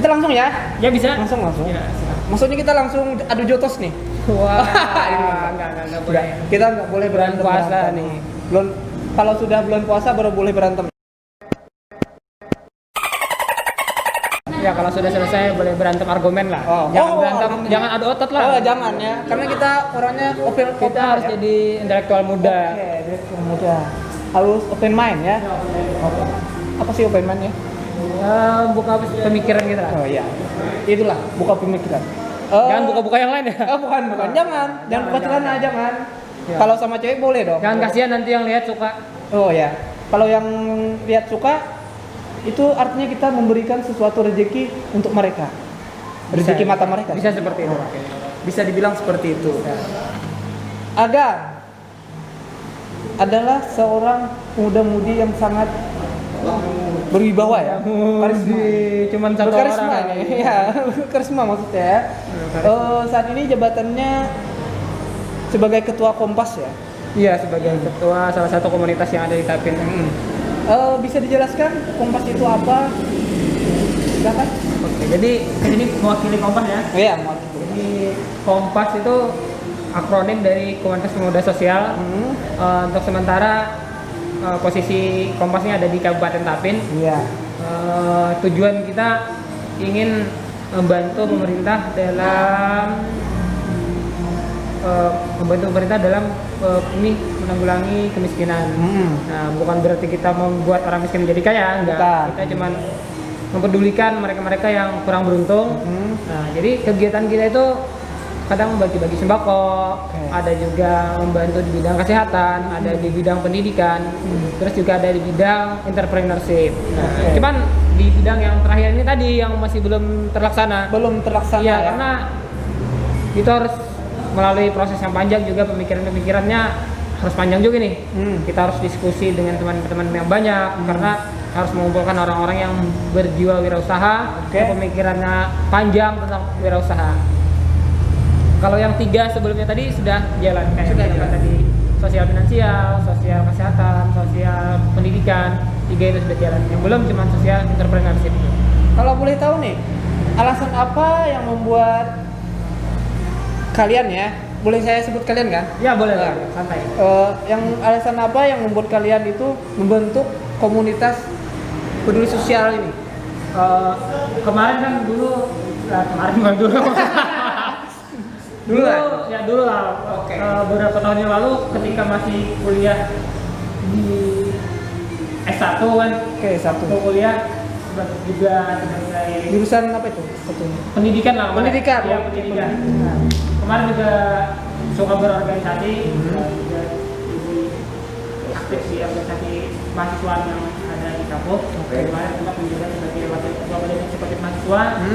Kita langsung ya? Ya bisa. Langsung. Ya, Maksudnya kita langsung adu jotos nih? wah, enggak boleh. Kita nggak boleh berantem. Puasa nih. Belum, kalau sudah bulan puasa baru boleh berantem. Ya kalau sudah selesai boleh berantem argumen lah. Jangan berantem, argumen. jangan adu otot lah. Jangan ya, karena kita orangnya Kita harus ya. jadi intelektual muda. Oke, intelektual muda. Harus open mind ya. Oke. Apa sih open mind ya? Buka pemikiran kita lah. Oh iya. Itulah buka pemikiran. Jangan buka-buka yang lain ya. Bukan. Jangan buka celana, jangan. Ya. Kalau sama cewek boleh dong. Jangan kasihan nanti yang lihat suka. Oh ya. Kalau yang lihat suka itu artinya kita memberikan sesuatu rezeki untuk mereka. Rezeki mata mereka. Bisa seperti itu. Bisa dibilang seperti itu. Ya. Aga adalah seorang muda-mudi yang sangat berwibawa ya. Cuman satu Berkarisma orang. nih. Ya, karisma maksudnya ya. Saat ini jabatannya sebagai ketua Kompas ya. Iya, sebagai ketua salah satu komunitas yang ada di Tapin. Bisa dijelaskan Kompas itu apa? Silakan. Oke, jadi ini mewakili Kompas ya. Iya, Jadi Kompas itu akronim dari Komunitas Pemuda Sosial. Untuk sementara posisi Kompasnya ada di Kabupaten Tapin. Iya. Tujuan kita ingin membantu pemerintah dalam ini menanggulangi kemiskinan. Nah, bukan berarti kita membuat orang miskin menjadi kaya, enggak. Bukan. Kita cuma mempedulikan mereka-mereka yang kurang beruntung. Nah, jadi kegiatan kita itu kadang bagi-bagi sembako, ada juga membantu di bidang kesehatan, ada di bidang pendidikan, terus juga ada di bidang entrepreneurship. Nah, cuman di bidang yang terakhir ini tadi yang masih belum terlaksana. Iya, Ya, karena itu harus melalui proses yang panjang juga, pemikirannya harus panjang juga nih. Kita harus diskusi dengan teman-teman yang banyak karena harus mengumpulkan orang-orang yang berjiwa wirausaha, yang pemikirannya panjang tentang wirausaha. Kalau yang 3 sebelumnya tadi sudah jalan tadi, sosial finansial, sosial kesehatan, sosial pendidikan, 3 itu sudah jalan. Yang belum cuma sosial entrepreneurship. Kalau boleh tahu nih, alasan apa yang membuat kalian ya, boleh saya sebut kalian kan? Ya boleh lah, santai. Yang alasan apa yang membuat kalian itu membentuk komunitas peduli sosial ini? Kemarin kan dulu dulu lah. Beberapa tahun yang lalu ketika masih kuliah di S1 kan. S1. Kuliah juga sebagai jurusan apa itu? Pendidikan lah. Pendidikan. Ya, pendidikan. Nah, kemarin juga suka berorganisasi, juga aktif di organisasi mahasiswa yang ada di kampus. Kemarin sempat menjabat sebagai wakil ketua badan eksekutif mahasiswa di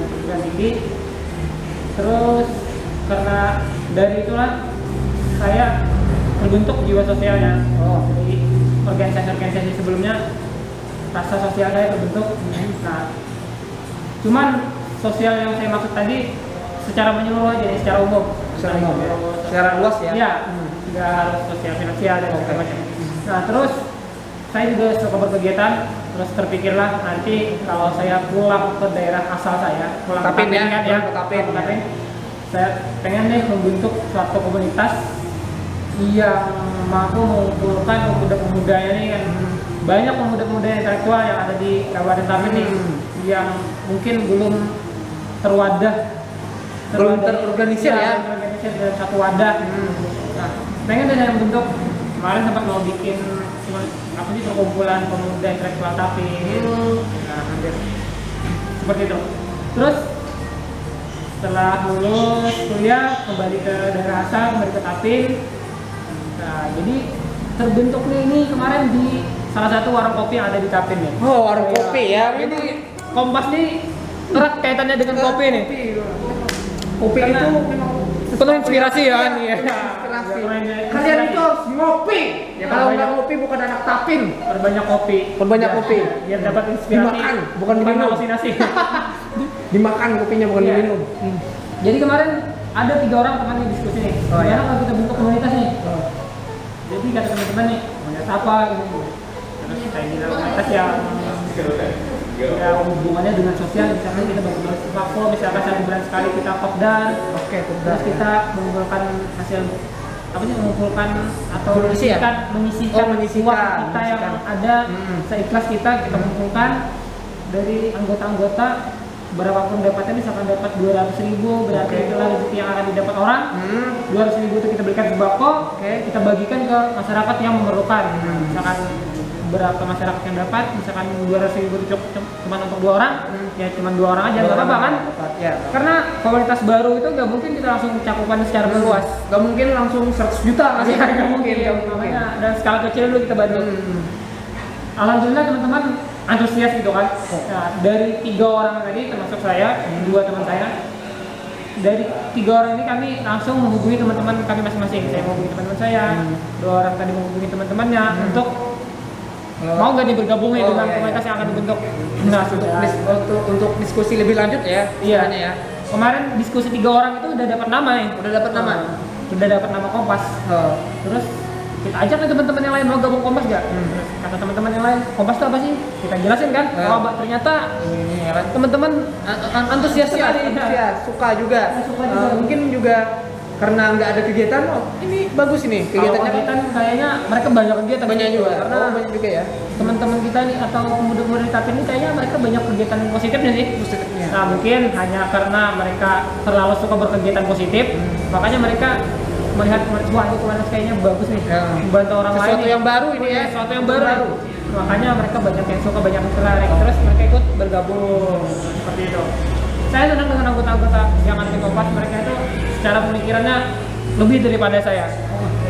perguruan tinggi. Terus karena dari itulah saya terbentuk jiwa sosialnya. Jadi organisasi-organisasi sebelumnya rasa sosial saya terbentuk. Nah, cuman sosial yang saya maksud tadi secara menyeluruh, jadi secara umum. Secara luas ya? Iya, nggak harus sosial finansial dan segala macam. Nah, terus saya juga suka berkegiatan, terus terpikirlah nanti kalau saya pulang ke daerah asal saya, pulang ke Tapin kan, saya pengen nih membentuk suatu komunitas yang mampu mengumpulkan pemuda-pemuda ini kan. Banyak pemuda-pemuda intelektual yang ada di Kabupaten Tapin nih yang mungkin belum terorganisir dalam satu wadah. Nah, pengen deh saya bentuk. Kemarin sempat mau bikin perkumpulan pemuda intelektual Tapin. Nah, hampir seperti itu. Terus setelah lulus kuliah kembali ke daerah asal, kembali ke Tapin. Nah, jadi terbentuk nih ini kemarin di salah satu warung kopi yang ada di Tapin nih. Warung kopi ya. Jadi Kompas nih erat kaitannya dengan kopi nih. Kopi karena itu memang penuh inspirasi ya kan. Iya. Kalian itu harus ngopi. Ya, kalau nggak ngopi bukan anak Tapin. Perbanyak kopi. Biar dapat inspirasi. Dimakan, bukan diminum. Halusinasi. Dimakan kopinya bukan diminum. Jadi kemarin ada 3 orang teman yang diskusi nih. Gimana kalau kita bentuk komunitas nih? Jadi kata teman-teman nih, komunitas apa gitu. Terus saya bilang komunitas yang ya hubungannya dengan sosial, misalkan kita bagi-bagi sembako, misalkan 1 bulan sekali kita kopdar, terus kita mengumpulkan hasil apa sih, mengumpulkan atau menyisihkan uang kita yang ada seikhlas kita kumpulkan dari anggota-anggota, berapapun dapatnya, misalkan dapat 200.000 berarti itulah rezeki yang akan didapat orang. 200.000 itu kita berikan sembako, kita bagikan ke masyarakat yang memerlukan. Misalkan berapa masyarakat yang dapat, misalkan 200.000 itu cuma untuk 2 orang, ya cuma 2 orang aja, nggak apa-apa kan? Ya. Karena komunitas baru itu nggak mungkin kita langsung cakupan secara meluas. Nggak mungkin langsung 100 juta ngasih. Nggak mungkin. Makanya dan skala kecil dulu kita bantu. Alhamdulillah teman-teman antusias gitu kan. Nah, dari 3 orang tadi termasuk saya, 2 teman saya. Dari 3 orang ini kami langsung menghubungi teman-teman kami masing-masing. Saya menghubungi teman-teman saya, 2 orang tadi menghubungi teman-temannya untuk mau nggak nih bergabung dengan komunitas yang akan dibentuk. Nah, untuk diskusi lebih lanjut ya. Iya. Kemarin diskusi 3 orang itu udah dapat nama nih. Udah dapat nama. Udah dapat nama Kompas. Terus kita ajak nih teman-teman yang lain, mau gabung Kompas gak? Terus kata teman-teman yang lain, Kompas itu apa sih? Kita jelasin kan. Ternyata teman-teman antusias sekali, suka juga. Mungkin juga karena nggak ada kegiatan, ini bagus ini kegiatannya. Kegiatan kayaknya mereka banyak kegiatan. Banyak juga. Karena banyak juga ya. Teman-teman kita nih atau pemuda-pemuda di Tapin ini kayaknya mereka banyak kegiatan positifnya sih. Positifnya. Nah mungkin hanya karena mereka terlalu suka berkegiatan positif, makanya mereka melihat wah ini komunitas kayaknya bagus nih, membantu orang lain. Sesuatu yang baru ini ya. Sesuatu yang baru. Makanya mereka banyak yang suka, banyak yang tertarik. Terus mereka ikut bergabung seperti itu. Saya senang dengan anggota-anggota yang anti Kompas, mereka itu secara pemikirannya lebih daripada saya.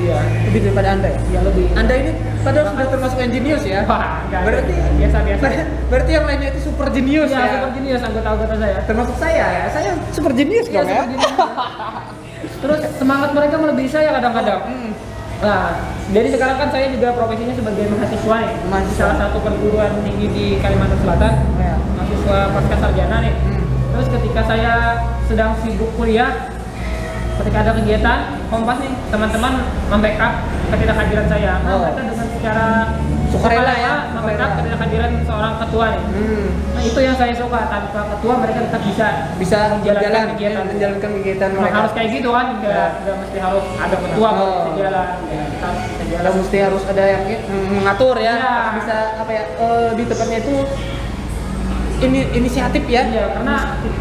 Iya, lebih daripada Anda ya? Iya, lebih. Anda ini padahal sudah termasuk genius ya? Wah, berarti biasa-biasa. Berarti yang lainnya itu super genius ya? Iya, super genius anggota-anggota saya. Termasuk saya ya? Saya super genius dong ya? Terus semangat mereka melebihi saya kadang-kadang. Nah, dari sekarang kan saya juga profesinya sebagai mahasiswa nih. Salah satu perguruan tinggi di Kalimantan Selatan. Mahasiswa pasca sarjana nih. Terus ketika saya sedang sibuk kuliah, ketika ada kegiatan Kompas nih, teman-teman membackup ketidakhadiran saya. Mereka dengan secara sukarela ya, membackup ketidakhadiran seorang ketua nih. Nah, itu yang saya suka, tanpa ketua mereka tetap bisa menjalankan kegiatan mereka. Harus kayak gitu kan, nggak mesti harus ada ketua baru bisa jalan. Kita bisa jalan. Mesti harus ada yang mengatur ya. Bisa apa ya? Di tempatnya itu ini inisiatif ya. Iya, karena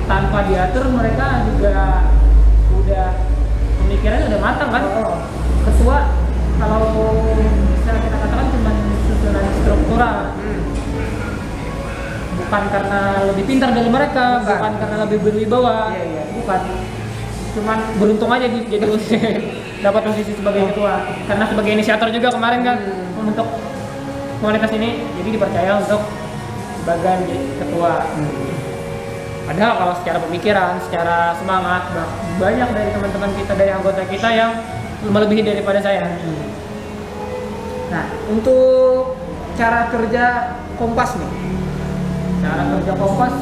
tanpa diatur mereka juga udah pemikirannya udah matang kan. Ketua kalau bisa kita katakan cuma susunan struktural. Bukan karena lebih pintar dari mereka, bukan karena lebih berwibawa. Bukan. Cuman beruntung aja jadi dapat posisi sebagai ketua. Karena sebagai inisiator juga kemarin kan untuk komunitas ini, jadi dipercaya untuk sebagai ketua. Padahal kalau secara pemikiran, secara semangat, banyak dari teman-teman kita, dari anggota kita yang melebihi daripada saya. Nah, untuk cara kerja Kompas nih. Cara kerja Kompas,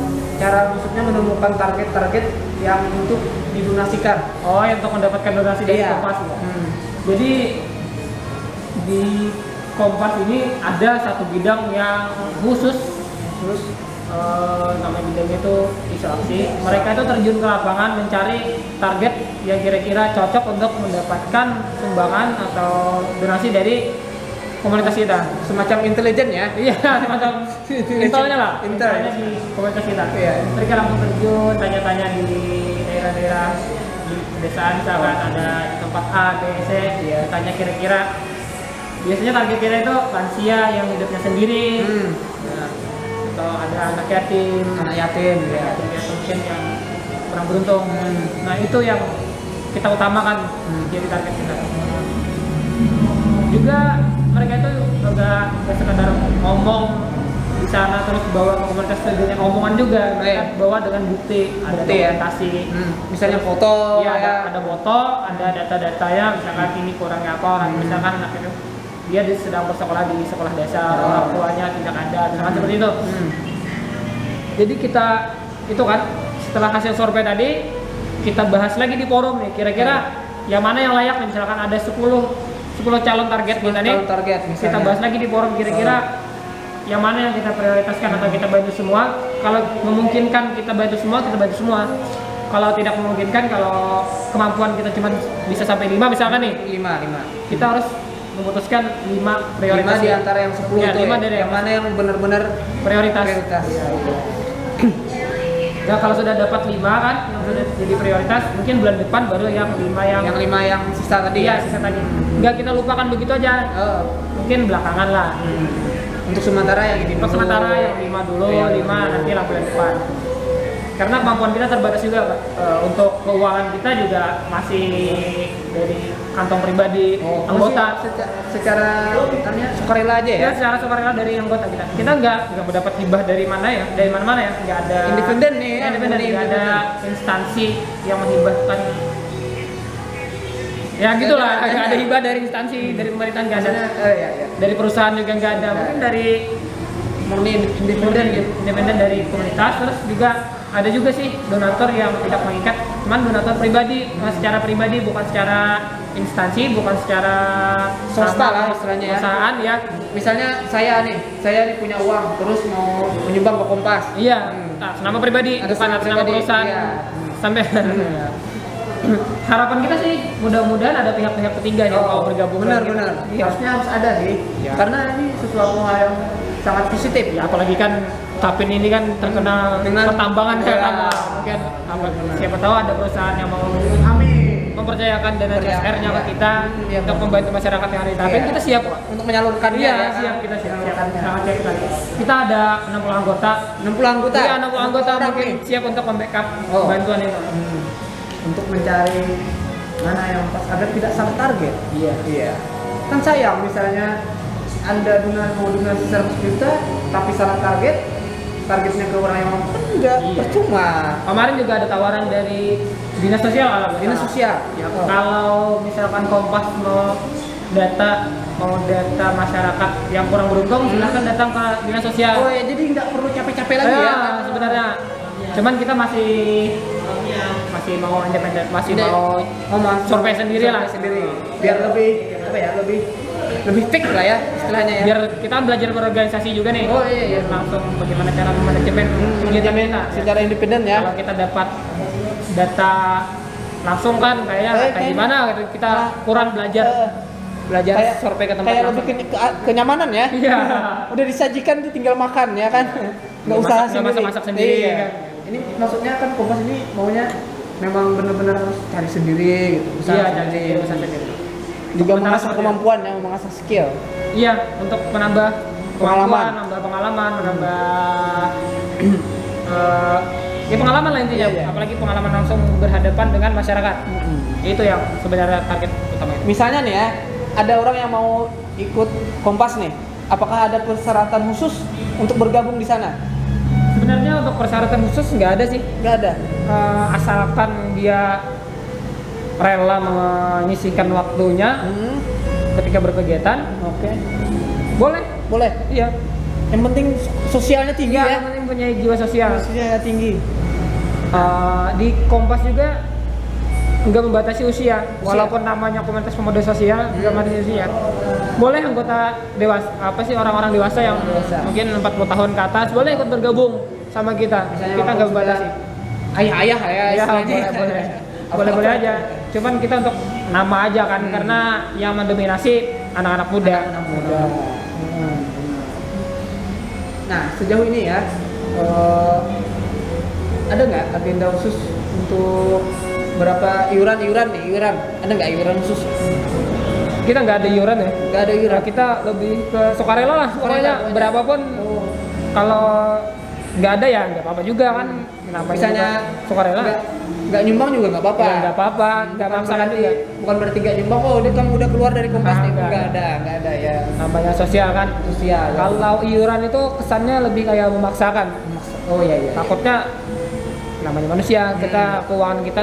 cara maksudnya menemukan target-target yang untuk didonasikan. Oh, yang untuk mendapatkan donasi dari Kompas ya. Jadi di Kompas ini ada satu bidang yang khusus. Namanya bidangnya itu isolasi. Mereka itu terjun ke lapangan mencari target yang kira-kira cocok untuk mendapatkan sumbangan atau donasi dari komunitas kita. Semacam intelijen ya? Iya, semacam intelnya lah. Intelnya di komunitas kita. Mereka langsung terjun, tanya-tanya di daerah-daerah di pedesaan, misalkan ada tempat A, B, C, tanya kira-kira. Biasanya target kita itu lansia yang hidupnya sendiri. Atau ada anak yatim ya, mungkin yang kurang beruntung. Nah itu yang kita utamakan jadi target kita. Juga mereka itu enggak sekadar ngomong di sana terus bawa ke komunitas dengan omongan juga, mereka bawa dengan bukti, ada dokumentasi. Misalnya foto, ada foto, ada data-datanya, misalkan ini kurangnya apa, misalkan anak itu dia sedang bersekolah di sekolah dasar, orang tuanya tidak ada, misalkan seperti itu. Jadi kita itu kan setelah hasil survei tadi kita bahas lagi di forum nih, kira-kira yang mana yang layak nih, misalkan ada 10 calon target kita nih, kita bahas lagi di forum kira-kira yang mana yang kita prioritaskan atau kita bantu semua. Kalau memungkinkan kita bantu semua, kita bantu semua. Kalau tidak memungkinkan, kalau kemampuan kita cuma bisa sampai 5 misalkan nih. 5. Kita harus memutuskan 5 prioritas. 5 di antara yang 10 ya, itu 5 ya. dari Yang mana yang benar-benar prioritas. Ya. Ya kalau sudah dapat 5 kan, yang sudah jadi prioritas, mungkin bulan depan baru yang 5 yang 5 yang sisa tadi iya, sisa tadi. Enggak kita lupakan begitu aja. Mungkin belakangan lah. Untuk sementara yang ini Untuk sementara yang 5 dulu, Iya, 5 nanti lah bulan depan. Karena kemampuan kita terbatas juga, Pak. Untuk keuangan kita juga masih dari kantong pribadi anggota. Secara sukarela aja ya. Ya secara sukarela dari anggota kita. Kita nggak mendapat hibah dari mana ya, dari mana-mana ya. Nggak ada. Independen nih. Independen. Nggak ada instansi yang menghibahkan. Ya gitulah. Nggak ada hibah dari instansi, dari pemerintahan nggak ada. Iya. Dari perusahaan juga nggak ada. Mungkin dari independen dari komunitas, terus juga ada juga sih donatur yang tidak mengikat, cuman donatur pribadi, secara pribadi, bukan secara instansi, bukan secara swasta lah istilahnya ya. Perusahaan ya. Misalnya saya nih punya uang, terus mau menyumbang ke Kompas. Iya, nama pribadi, bukan atas nama perusahaan. Iya. Sampai harapan kita sih mudah-mudahan ada pihak-pihak ketiga yang mau bergabung. Benar. Iya. Harusnya harus ada sih. Ya. Karena ini sesuatu hal yang sangat positif. Ya apalagi kan Tapin ini kan terkenal dengan pertambangan ya, kan, mungkin siapa tahu ada perusahaan yang mau mempercayakan dana CSR-nya ke kita untuk membantu masyarakat yang ada di Tapin. Kita siap Pak untuk menyalurkannya. Iya, siap kita siap. Sangat siap kita. Kita ada 60 anggota. 60 anggota. Iya, 60 anggota mungkin siap untuk membackup bantuan itu. Untuk mencari mana yang pas agar tidak salah target. Iya. Kan sayang misalnya Anda mau donasi 100 juta tapi salah targetnya ke orang yang mampu, enggak, percuma. Kemarin juga ada tawaran dari Dinas Sosial Dinas Sosial. Ya, kalau misalkan Kompas mau data masyarakat yang kurang beruntung, silahkan datang ke Dinas Sosial. Oh ya, jadi nggak perlu capek-capek lagi ya sebenarnya. Cuman kita masih mau independen, mau survei sendiri lah. Biar lebih fix lah ya istilahnya ya. Biar kita belajar berorganisasi juga nih. Oh iya. Langsung bagaimana cara manajemen secara independen ya. Kalau kita dapat data langsung kan kayak gimana gitu, kita kurang belajar survei ke tempat kayak lebih kenyamanan ya. Iya. Udah disajikan tuh tinggal makan ya kan. Nggak usah masak sendiri. Iya. Kan. Ini maksudnya kan Kompas ini maunya memang benar-benar harus cari sendiri gitu. Iya, cari sendiri. Juga mengasah kemampuan ya, mengasah skill. Iya, untuk menambah pengalaman, menambah pengalaman lah intinya. Iya. Apalagi pengalaman langsung berhadapan dengan masyarakat. Itu yang sebenarnya target utama. Misalnya nih ya, ada orang yang mau ikut Kompas nih. Apakah ada persyaratan khusus untuk bergabung di sana? Sebenarnya untuk persyaratan khusus nggak ada sih. Nggak ada. Asalkan dia rela menyisihkan waktunya ketika berkegiatan, boleh. Iya. Yang penting sosialnya tinggi ya. Yang penting punya jiwa sosial. Sosialnya tinggi. Di Kompas juga nggak membatasi usia. Walaupun namanya komunitas pemuda sosial, nggak membatasi usia. Boleh anggota dewasa, orang-orang dewasa yang mungkin 40 tahun ke atas, boleh ikut bergabung sama kita. Misalnya kita nggak membatasi. Ayah ya. Boleh aja. Cuman kita untuk nama aja kan, karena yang mendominasi anak-anak muda. Nah, sejauh ini ya, ada nggak agenda khusus untuk berapa iuran? Ada nggak iuran khusus? Kita nggak ada iuran ya. Nggak ada iuran. Kita lebih ke sukarela lah. Pokoknya berapapun. Kalau nggak ada ya nggak apa-apa juga kan. Kenapa misalnya sukarela? Nggak nyumbang juga nggak apa-apa. Ya, nggak apa-apa. Nggak maksakan juga. Bukan berarti nggak nyumbang. Oh, kamu udah keluar dari Kompas nih. Nggak ada ya. Namanya sosial kan. Sosial. Kalau iuran itu kesannya lebih kayak memaksakan. Oh iya. Takutnya namanya manusia, kita keuangan kita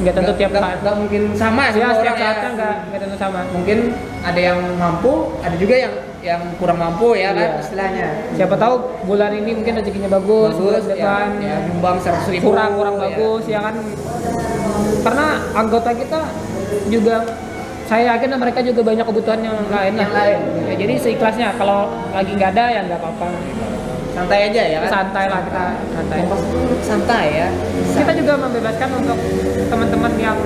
nggak tentu tiap saat. Nggak mungkin sama ya, semua setiap orang saatnya nggak tentu sama. Mungkin ada yang mampu, ada juga yang kurang mampu ya kan istilahnya. Siapa tahu bulan ini mungkin rezekinya bagus depan ya nyumbang 100.000 kurang bagus ya kan. Karena anggota kita juga saya yakin mereka juga banyak kebutuhan yang lain lah. Yang lain. Ya, jadi seikhlasnya, kalau lagi nggak ada ya nggak apa-apa. Santai aja ya kan? Santai lah kita, santai. Kompas itu santai ya. Kita juga membebaskan untuk teman-teman yang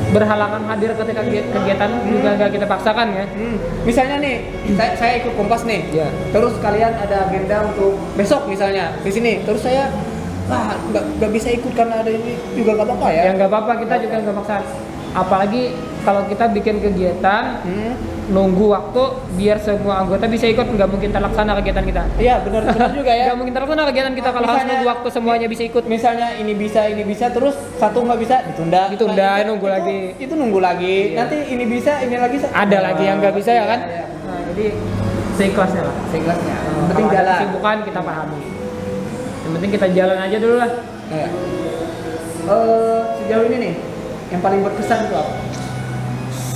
berhalangan hadir ketika kegiatan juga nggak kita paksakan ya. Misalnya nih, saya ikut Kompas nih. Iya. Terus kalian ada agenda untuk besok misalnya di sini. Terus saya nggak bisa ikut karena ada ini juga nggak apa-apa ya. Ya nggak apa-apa, kita juga nggak paksa. Apalagi kalau kita bikin kegiatan, nunggu waktu biar semua anggota bisa ikut, nggak mungkin terlaksana kegiatan kita. Iya benar juga ya. Nggak mungkin terlaksana kegiatan kita kalau harus nunggu waktu semuanya bisa ikut. Misalnya ini bisa, terus satu nggak bisa ditunda. Ditunda, nunggu lagi. Itu nunggu lagi. Iya. Nanti ini bisa, ini lagi. Ada lagi yang nggak bisa ya kan? Iya. Nah, jadi seikhlasnya lah. Seikhlasnya. Kalau Penting ada jalan. kesibukan kita pahami. Yang penting kita jalan aja dulu lah. Iya. Sejauh ini nih, yang paling berkesan itu apa?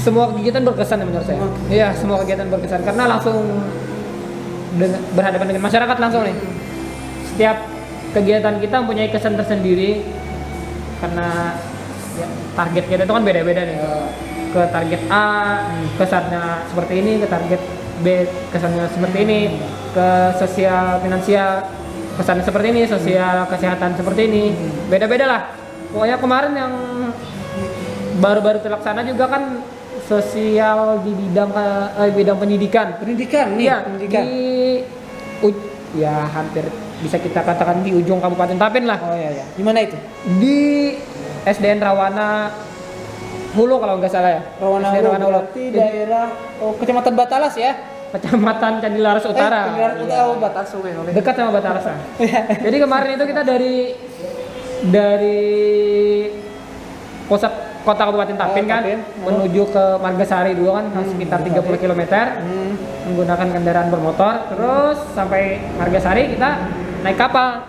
Semua kegiatan berkesan ya menurut saya. Iya, semua kegiatan berkesan karena langsung berhadapan dengan masyarakat langsung nih. Setiap kegiatan kita mempunyai kesan tersendiri karena ya, target kita itu kan beda-beda nih. Ke target A kesannya seperti ini, ke target B kesannya seperti ini, ke sosial finansial kesannya seperti ini, sosial kesehatan seperti ini. Beda-beda lah. Pokoknya kemarin yang baru-baru terlaksana juga kan sosial di bidang pendidikan. Pendidikan nih, Iya, pendidikan. Ya hampir bisa kita katakan di ujung Kabupaten Tapen lah. Oh iya. Gimana itu? Di SDN Rawana Hulu kalau nggak salah ya. Rawana SDN Hulu, Rawana Hulu. berarti daerah Kecamatan Batalas ya? Kecamatan Candilaras Utara. Utara, Batalas. Oke. Dekat sama Bataras. Jadi kemarin itu kita dari pusat kota Kabupaten Tapen kan menuju ke Margasari dulu kan sekitar 30 km menggunakan kendaraan bermotor, terus sampai Margasari kita naik kapal.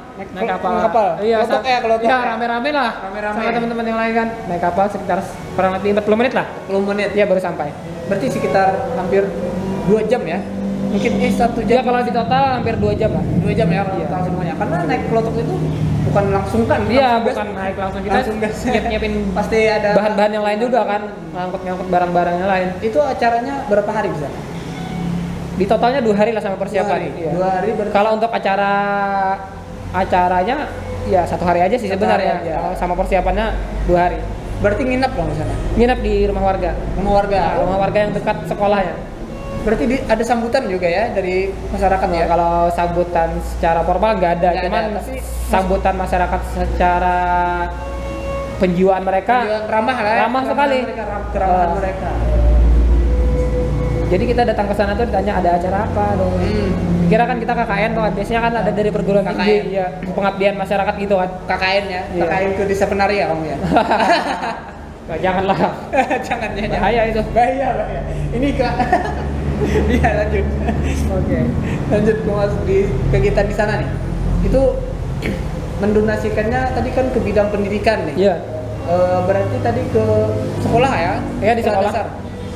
Iya, Kelotok ya, kelotok iya, ya. rame-rame lah. Rame-rame. Sama teman-teman yang lain kan naik kapal sekitar kurang lebih 40 menit lah. 10 menit. Iya baru sampai. Berarti sekitar hampir 2 jam ya? Mungkin 1 Ya jam. kalau di total hampir 2 jam lah. 2 jam ya kalau Iya. total semuanya. Karena naik kelotok itu bukan langsung kan? Iya, langsung gas. bukan naik langsung kita Langsung gas. nyiapin Pasti ada bahan-bahan yang lain juga kan, ngangkut barang-barang yang lain. Itu acaranya berapa hari bisa? Di totalnya 2 hari lah sama persiapan. 2 hari. Iya. 2 hari berarti. Kalau untuk acaranya ya 1 hari aja sih 1 sebenarnya. hari aja. Kalau sama persiapannya 2 hari. Berarti nginep dong di sana. Nginep di rumah warga. Rumah warga. Nah, rumah warga yang dekat sekolahnya. Berarti ada sambutan juga ya dari masyarakat ya? Kalau sambutan secara formal nggak ada, Nggak cuman ada, tapi sambutan masyarakat secara penjiwaan mereka Yang ramah lah ya. ramah sekali. Mereka, keramahan Oh. mereka. Jadi kita datang ke sana tuh ditanya ada acara apa dong. Kira kan kita KKN tuh, biasanya kan ada dari perguruan KKN. tinggi, ya, pengabdian masyarakat gitu kan. KKN ya, Iya. KKN ke desa penari ya kamu ya? Nah, janganlah, Jangan ya, jangan. bahaya itu. Bahaya. Ini kak. Iya lanjut. Oke. Lanjut Mas di kegiatan di sana nih. Itu mendonasikannya tadi kan ke bidang pendidikan nih. Iya. Berarti tadi ke sekolah ya? Ya di sekolah. dasar.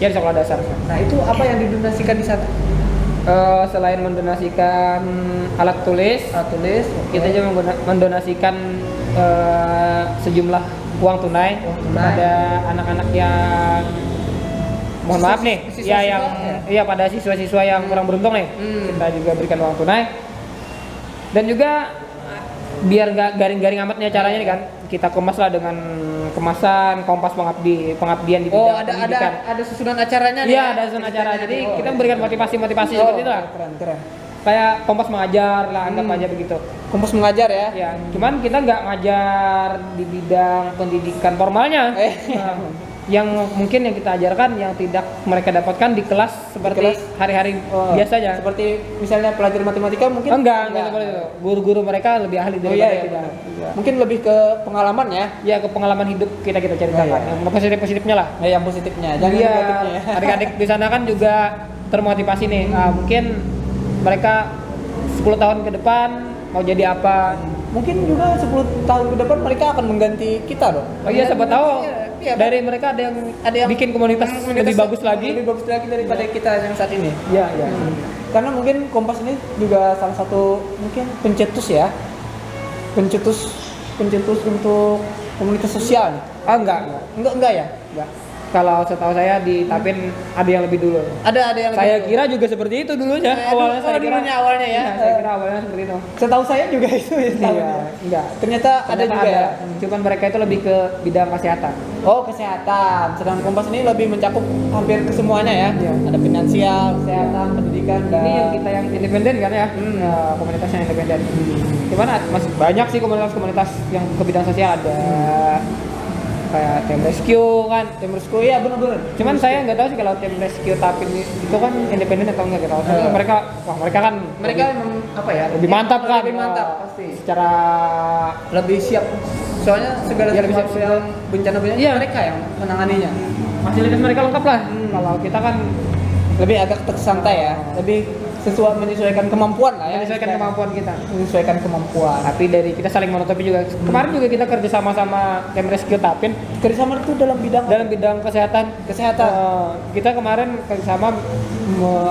Ya di sekolah dasar. Nah itu apa yang didonasikan di sana? Selain mendonasikan alat tulis, kita juga mendonasikan sejumlah uang tunai kepada anak-anak yang mohon maaf nih, Siswa-siswa ya yang ya? iya pada siswa-siswa yang kurang beruntung nih, kita juga berikan uang tunai. Dan juga biar nggak garing-garing amat nih acaranya nih kan, kita kemas lah dengan kemasan Kompas pengabdian di bidang pendidikan. Ada susunan acaranya nih. Iya, ya? ada zona acara. Jadi Oh, kita iya. memberikan motivasi-motivasi seperti itu lah. Keren. Kayak Kompas mengajar lah, anggap aja begitu. Kompas mengajar ya? Ya, cuman kita nggak ngajar di bidang pendidikan formalnya. Nah, yang mungkin yang kita ajarkan yang tidak mereka dapatkan di kelas seperti hari-hari biasanya. Seperti misalnya pelajaran matematika mungkin? Enggak seperti itu. Guru-guru mereka lebih ahli daripada kita. Iya. Mungkin lebih ke pengalaman ya? Ya, ke pengalaman hidup kita ceritakan. iya. Yang positif-positifnya lah. Nah, yang positifnya, jangan Iya, negatifnya ya. adik-adik di sana kan juga termotivasi nih. Mungkin mereka 10 tahun ke depan mau jadi apa? Mungkin juga 10 tahun ke depan mereka akan mengganti kita dong. Oh iya, siapa tahu Iya, dari mereka ada yang bikin komunitas lebih bagus lagi. Lebih bagus lagi daripada kita yang saat ini. Iya. Karena mungkin Kompas ini juga salah satu mungkin pencetus ya. Pencetus untuk komunitas sosial nih. Ah, enggak. Enggak ya? Enggak. Kalau setahu saya di Tapin ada yang lebih dulu. Ada yang Saya lebih kira juga seperti itu dulunya. Awalnya saya kira. dulunya awalnya ya. Iya, saya kira awalnya seperti itu. Setahu saya juga itu ya. Iya, enggak. Ternyata ada juga ya. Cuman mereka itu lebih ke bidang kesehatan. Oh, kesehatan. Sedangkan Kompas ini lebih mencakup hampir ke semuanya ya. Iya. Ada finansial, kesehatan, pendidikan, dan Ini yang kita yang independen kan ya, komunitas yang independen. Gimana? Masih banyak sih komunitas-komunitas yang ke bidang sosial ada. Kayak tim rescue kan. tim rescue ya benar-benar. Cuman saya nggak tahu sih kalau tim rescue tapi itu kan independen atau enggak gitu. Soalnya mereka kan Mereka memang apa ya? lebih mantap kan. Lebih mantap pasti. Secara Lebih siap. Soalnya segala Iya, lebih siap. sesuatu yang bencana-bencana Iya. mereka yang menanganinya. fasilitas mereka lengkap lah. Kalau kita kan Lebih agak tersantai ya. Lebih menyesuaikan kemampuan lah ya. menyesuaikan kemampuan kita. Menyesuaikan kemampuan. Tapi dari kita saling menutupi juga. Kemarin juga kita kerja sama tim rescue Tapin Kerjasama itu dalam bidang kesehatan. kesehatan. Kita kemarin kerjasama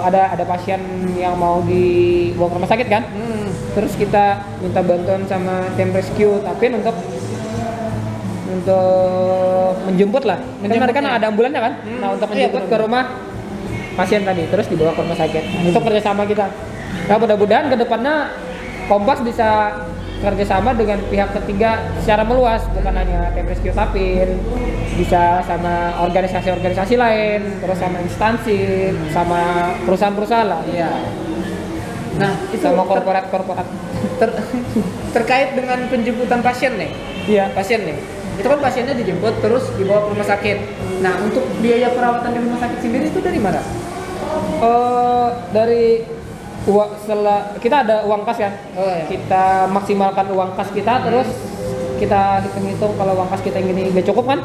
ada pasien yang mau dibawa ke rumah sakit kan. Terus kita minta bantuan sama tim rescue Tapin untuk menjemput lah. Kan mereka kan ada ambulannya kan. Nah untuk menjemput ke rumah pasien tadi, terus dibawa ke rumah sakit. Itu kerjasama kita. Nah mudah-mudahan kedepannya Kompas bisa kerjasama dengan pihak ketiga secara meluas, bukan hanya tim rescue Tapin, bisa sama organisasi-organisasi lain, terus sama instansi, sama perusahaan-perusahaan lah. Iya. Nah, itu Sama korporat-korporat. terkait dengan penjemputan pasien nih. Iya. Pasien nih. Itu kan pasiennya dijemput terus dibawa ke rumah sakit. Nah, untuk biaya perawatan di rumah sakit sendiri itu dari mana? Dari kita ada uang kas kan. Oh, iya. Kita maksimalkan uang kas kita, terus kita hitung-hitung kalau uang kas kita yang gini nggak cukup kan,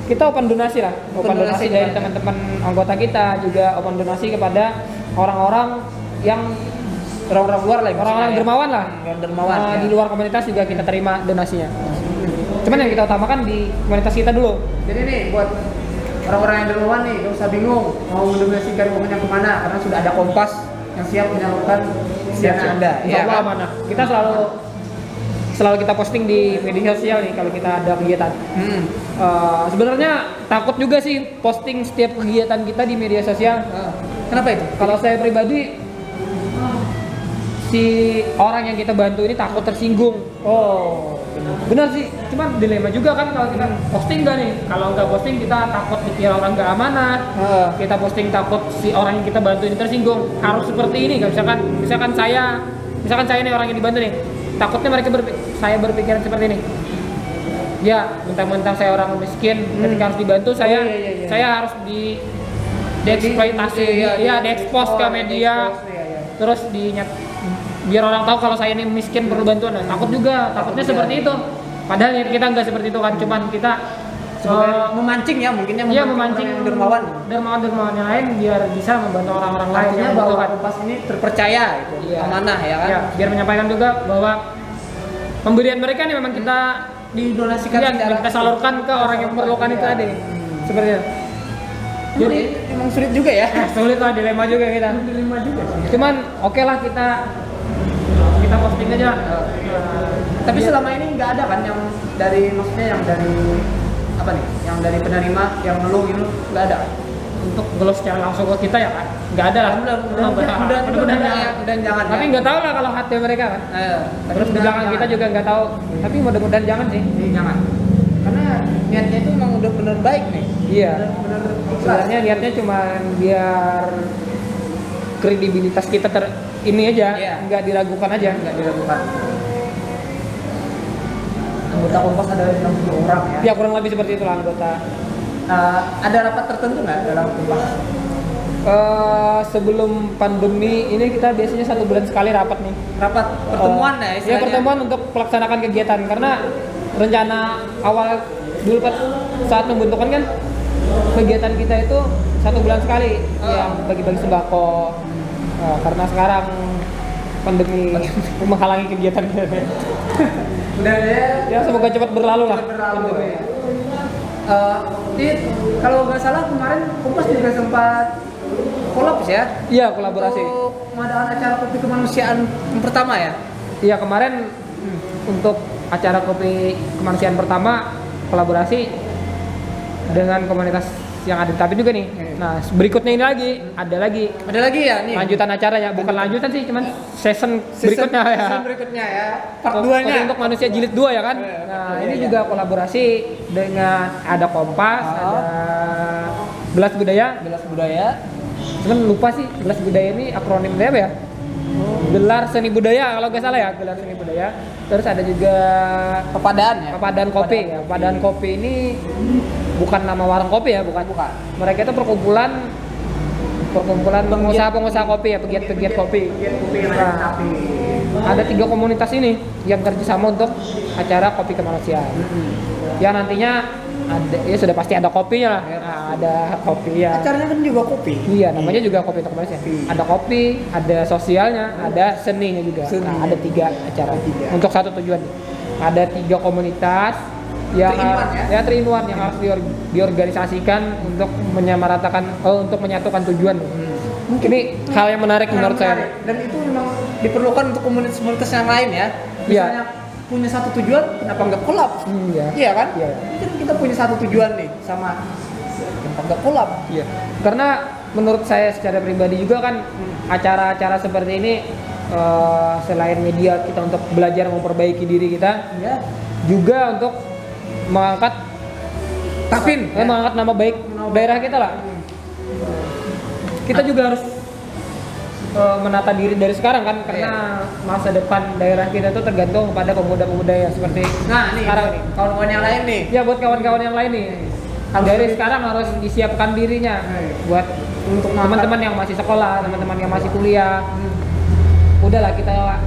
kita open donasi lah. Open donasi dari teman-teman anggota kita, juga open donasi kepada orang-orang yang Orang-orang luar lah. orang-orang dermawan lah. Orang dermawan. Nah, Ya. di luar komunitas juga kita terima donasinya. Cuman yang kita utamakan di komunitas kita dulu. Jadi nih buat orang-orang yang dermawan nih, gak usah bingung mau mendonasikan uangnya kemana, karena sudah ada Kompas yang siap menyalurkan dana Anda. Insya Allah amanah. Kita selalu kita posting di media sosial nih kalau kita ada kegiatan. Sebenarnya takut juga sih posting setiap kegiatan kita di media sosial. Kenapa itu? Kalau saya pribadi, si orang yang kita bantu ini takut tersinggung. Oh, Benar sih, cuman dilema juga kan kalau kita posting nggak nih. Kalau nggak posting kita takut dikira orang nggak amanah. Kita posting takut si orang yang kita bantu ini tersinggung. Harus seperti ini, nggak misalkan saya nih orang yang dibantu nih. Takutnya saya berpikiran seperti ini. Ya, mentang-mentang saya orang miskin, ketika harus dibantu saya harus dieksploitasi, diekspos ke media, terus biar orang tahu kalau saya ini miskin perlu bantuan. Takutnya seperti itu. Padahal kita nggak seperti itu kan, cuman kita memancing ya, mungkinnya memancing yang dermawan yang lain biar bisa membantu orang-orang lain yang bahwa membutuhkan. Kompas ini terpercaya gitu, amanah ya kan. Biar menyampaikan juga bahwa pemberian mereka ini memang kita didonasikan kita salurkan ke orang yang memerlukan itu tadi. Seperti itu. Jadi emang sulit juga ya. Sulit lah, dilema juga kita. Cuman oke lah kita posting aja. Tapi selama ini nggak ada kan yang dari penerima yang ngeluh gitu, nggak ada. Untuk ngeluh secara langsung ke kita ya kan, nggak ada lah. Mudah-mudahan jangan. Tapi nggak tahu lah kalau hati mereka kan. Terus di belakang kita juga nggak tahu. Tapi mudah-mudahan jangan sih. Jangan. Karena niatnya itu memang udah bener baik nih. Iya. Bener Sebenarnya niatnya cuma biar kredibilitas kita ini aja, nggak diragukan aja. Anggota Kompas ada 60 orang ya. Ya kurang lebih seperti itulah anggota. Ada rapat tertentu nggak dalam Kompas? Sebelum pandemi ini kita biasanya 1 bulan sekali rapat nih. Rapat pertemuan ya istilahnya. Ya pertemuan untuk melaksanakan kegiatan, karena rencana awal dulu saat membentukkan kan kegiatan kita itu 1 bulan sekali yang bagi-bagi sembako. Karena sekarang pandemi menghalangi kegiatan kita. Udah Ya semoga cepat berlalu lah. Ya. Kalau nggak salah kemarin Kompas juga sempat kolaps ya? Iya, kolaborasi. Untuk mengadakan acara kopi kemanusiaan yang pertama ya? Iya, kemarin untuk acara kopi kemanusiaan pertama kolaborasi dengan komunitas yang ada di Tapin juga nih. Nah, berikutnya ini lagi, ada lagi ya nih. lanjutan acaranya, bukan lanjutan sih, cuman season berikutnya ya. Season berikutnya ya. Part Kopi 2-nya. untuk manusia jilid 2 ya kan. Iya, Nah, iya, ini iya. juga kolaborasi dengan ada Kompas, ada Gelas Budaya. Gelas budaya. Cuman lupa sih Gelas Budaya ini akronim apa ya? Gelar Seni Budaya kalau nggak salah ya, Gelar Seni Budaya. Terus ada juga Pepadaan ya. Papadan Kopi ya. Papadan Kopi ini bukan nama warung kopi ya, bukan. Mereka itu perkumpulan pengusaha-pengusaha kopi ya, pegiat-pegiat kopi. Nah, ada 3 komunitas ini yang kerjasama untuk acara kopi kemanusiaan. Yang nantinya ada, ya sudah pasti ada kopinya lah. Nah, ada kopi ya. Acaranya kan juga kopi. Iya, namanya juga kopi untuk kemanusiaan. Ada kopi, ada sosialnya, ada seninya juga. Seni. Nah, ada 3 acara 3. untuk satu tujuan. Ada 3 komunitas yang 3 in 1 yang harus diorganisasikan untuk menyamaratakan, untuk menyatukan tujuan. Ini hal yang menarik menurut saya. Dan itu memang diperlukan untuk komunitas-komunitas yang lain ya. Misalnya punya satu tujuan, kenapa nggak kolab? Iya kan? Iya. Kan kita punya satu tujuan nih sama, kenapa nggak kolab? Iya. Karena menurut saya secara pribadi juga kan acara-acara seperti ini selain media kita untuk belajar memperbaiki diri kita, Iya. juga untuk mengangkat Tapin. mengangkat nama baik daerah kita lah. Kita juga harus menata diri dari sekarang kan, karena masa depan daerah kita tuh tergantung pada pemuda-pemuda ya seperti Nah nih, sekarang nih. kawan-kawan yang lain nih. Ya buat kawan-kawan yang lain nih, dari sekarang harus disiapkan dirinya buat untuk teman-teman yang masih sekolah, teman-teman yang masih kuliah. Udahlah kita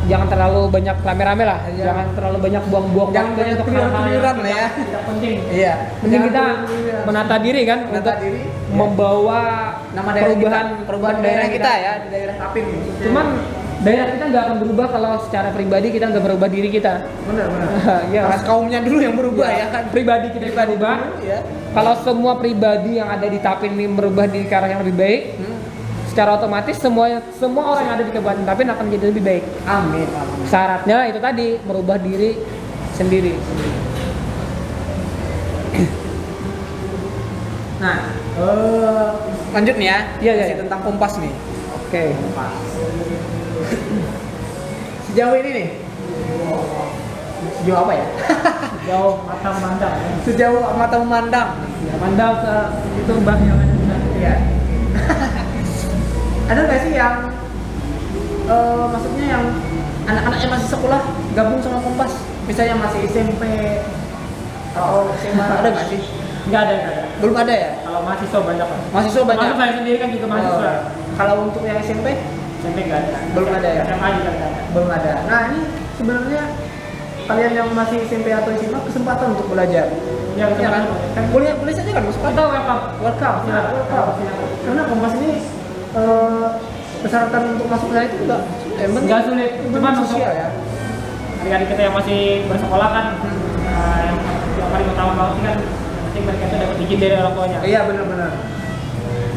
jangan terlalu banyak rame-rame lah, jangan terlalu banyak buang-buang Jangan waktu banyak untuk hal-hal yang keluyuran lah ya. tidak penting. Iya. Penting kita menata diri kan, Menata untuk diri, membawa nama daerah perubahan daerah kita ya, di daerah Tapin. Cuman daerah kita nggak akan berubah kalau secara pribadi kita nggak berubah diri kita. Benar. Ya Harus kan? kaumnya dulu yang berubah ya kan. Pribadi kita berubah. Ya. Kalau semua pribadi yang ada di Tapin ini merubah diri ke arah yang lebih baik, secara otomatis semua orang yang ada di Kabupaten Tapin akan menjadi lebih baik. Amin. Syaratnya itu tadi, merubah diri sendiri. Nah, lanjut nih ya. Iya. Masih tentang Kompas nih. Oke. Sejauh ini nih. Sejauh apa ya? Jauh mata memandang. Sejauh mata memandang. Ya, mandang ke itu mbah yang ada di sana. Iya. Ada nggak sih yang maksudnya yang anak-anak yang masih sekolah gabung sama Kompas? Misalnya masih SMP atau SMA, ada nggak sih? Nggak ada. Belum ada ya? Kalau mahasiswa banyak kan. Mahasiswa banyak. Termasuk saya sendiri kan juga mahasiswa. Kalau untuk yang SMP SMP nggak ada. Belum ada ya? SMA juga nggak ada. belum ada. Nah ini sebenarnya kalian yang masih SMP atau SMA kesempatan untuk belajar. Ya, Ya kan? Boleh saja kan masuk. Kita welcome. Welcome. Ya, Welcome. Karena Kompas ini persyaratan untuk masuk ke sana itu Nggak sulit. Cuman untuk sosial ya. adik-adik kita yang masih bersekolah kan, yang paling utama banget kan, pasti mereka itu dapat izin dari orang tuanya. Iya benar.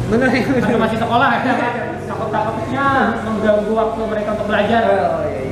Benar ya. Masih sekolah ya kan, takut-takutnya mengganggu waktu mereka untuk belajar. Oh iya.